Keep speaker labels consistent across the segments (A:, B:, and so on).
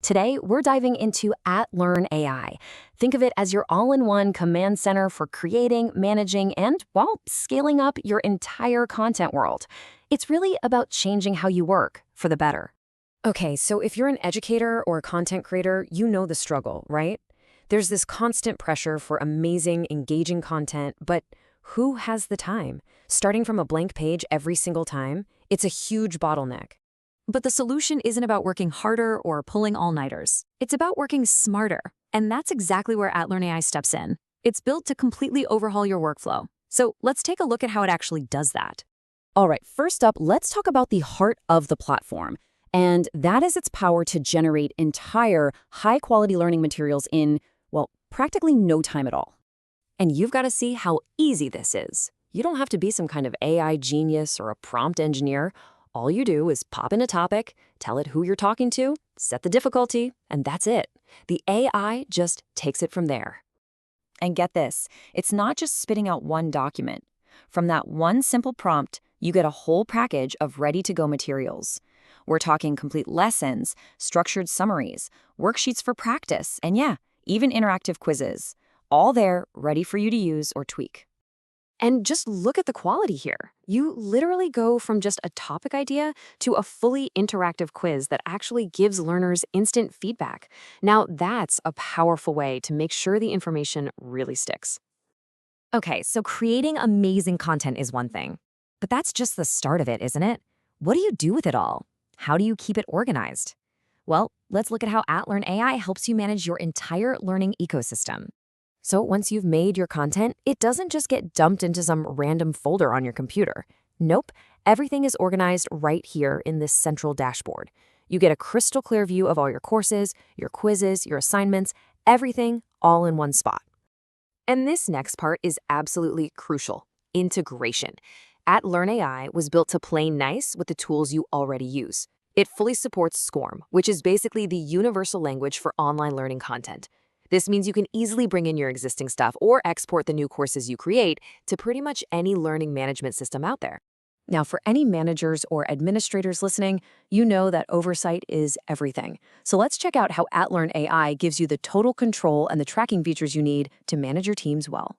A: Today, we're diving into @Learn AI. Think of it as your all-in-one command center for creating, managing, and, well, scaling up your entire content world. It's really about changing how you work for the better. Okay, so if you're an educator or a content creator, you know the struggle, right? There's this constant pressure for amazing, engaging content, but who has the time? Starting from a blank page every single time, it's a huge bottleneck. But the solution isn't about working harder or pulling all-nighters. It's about working smarter. And that's exactly where @Learn AI steps in. It's built to completely overhaul your workflow. So let's take a look at how it actually does that. All right, first up, let's talk about the heart of the platform. And that is its power to generate entire, high-quality learning materials in, well, practically no time at all. And you've got to see how easy this is. You don't have to be some kind of AI genius or a prompt engineer. All you do is pop in a topic, tell it who you're talking to, set the difficulty, and that's it. The AI just takes it from there. And get this, it's not just spitting out one document. From that one simple prompt, you get a whole package of ready-to-go materials. We're talking complete lessons, structured summaries, worksheets for practice, and yeah, even interactive quizzes. All there, ready for you to use or tweak. And just look at the quality here. You literally go from just a topic idea to a fully interactive quiz that actually gives learners instant feedback. Now, that's a powerful way to make sure the information really sticks. Okay, so creating amazing content is one thing, but that's just the start of it, isn't it? What do you do with it all? How do you keep it organized? Well, let's look at how @Learn AI helps you manage your entire learning ecosystem. So once you've made your content, it doesn't just get dumped into some random folder on your computer. Nope, everything is organized right here in this central dashboard. You get a crystal clear view of all your courses, your quizzes, your assignments, everything all in one spot. And this next part is absolutely crucial: integration. @Learn AI was built to play nice with the tools you already use. It fully supports SCORM, which is basically the universal language for online learning content. This means you can easily bring in your existing stuff or export the new courses you create to pretty much any learning management system out there. Now, for any managers or administrators listening, you know that oversight is everything. So let's check out how @Learn AI gives you the total control and the tracking features you need to manage your teams well.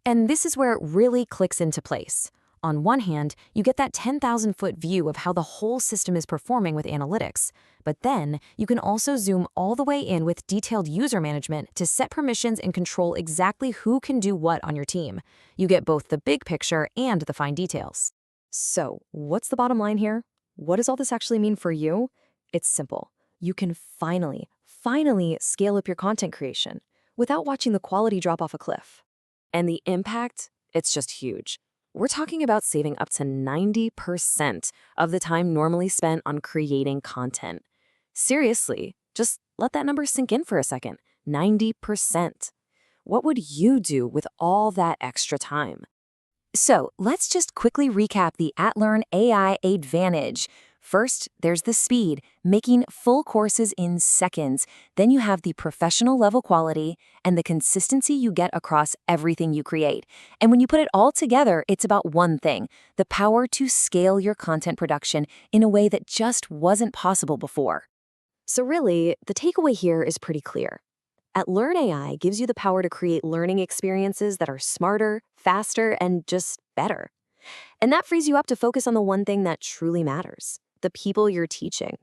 A: And this is where it really clicks into place. On one hand, you get that 10,000-foot view of how the whole system is performing with analytics. But then, you can also zoom all the way in with detailed user management to set permissions and control exactly who can do what on your team. You get both the big picture and the fine details. So, what's the bottom line here? What does all this actually mean for you? It's simple. You can finally scale up your content creation without watching the quality drop off a cliff. And the impact? It's just huge. We're talking about saving up to 90% of the time normally spent on creating content. Seriously, just let that number sink in for a second. 90%. What would you do with all that extra time? So let's just quickly recap the @Learn AI advantage. First, there's the speed, making full courses in seconds. Then you have the professional level quality and the consistency you get across everything you create. And when you put it all together, it's about one thing: the power to scale your content production in a way that just wasn't possible before. So really, the takeaway here is pretty clear. @Learn AI gives you the power to create learning experiences that are smarter, faster, and just better. And that frees you up to focus on the one thing that truly matters: the people you're teaching.